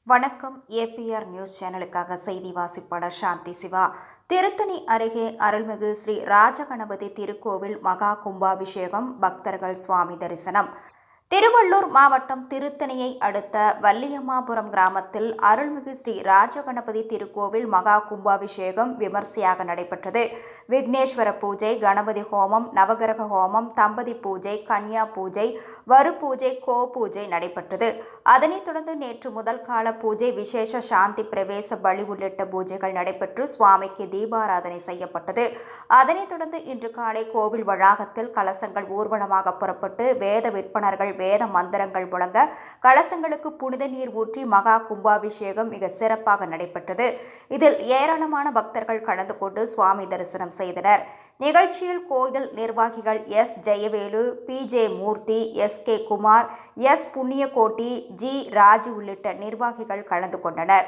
வணக்கம். APR news சேனலுக்காக செய்தி வாசிப்பாளர் சாந்தி சிவா. திருத்தணி அருகே அருள்மிகு ஸ்ரீ ராஜகணபதி திருக்கோவில் மகா கும்பாபிஷேகம், பக்தர்கள் சுவாமி தரிசனம். திருவள்ளூர் மாவட்டம் திருத்தணியை அடுத்த வல்லியம்மாபுரம் கிராமத்தில் அருள்மிகு ஸ்ரீ ராஜகணபதி திருக்கோவில் மகா கும்பாபிஷேகம் விமர்சையாக நடைபெற்றது. விக்னேஸ்வர பூஜை, கணபதி ஹோமம், நவகிரக ஹோமம், தம்பதி பூஜை, கன்யா பூஜை, வரு பூஜை, கோ பூஜை நடைபெற்றது. அதனைத் தொடர்ந்து நேற்று முதல் கால பூஜை, விசேஷ சாந்தி பிரவேச பலி உள்ளிட்ட பூஜைகள் நடைபெற்று சுவாமிக்கு தீபாராதனை செய்யப்பட்டது. அதனைத் தொடர்ந்து இன்று காலை கோவில் வளாகத்தில் கலசங்கள் ஊர்வலமாக புறப்பட்டு வேத விற்பனர்கள் வேத மந்திரங்கள் முழங்க கலசங்களுக்கு புனித நீர் ஊற்றி மகா கும்பாபிஷேகம் மிக சிறப்பாக நடைபெற்றது. இதில் ஏராளமான பக்தர்கள் கலந்து கொண்டு சுவாமி தரிசனம் செய்தனர். நிகழ்ச்சியில் கோயில் நிர்வாகிகள் S. Jayavelu, P. J. Murthy, S. K. Kumar, S. Punniyakodi, G. Raju உள்ளிட்ட நிர்வாகிகள் கலந்து கொண்டனர்.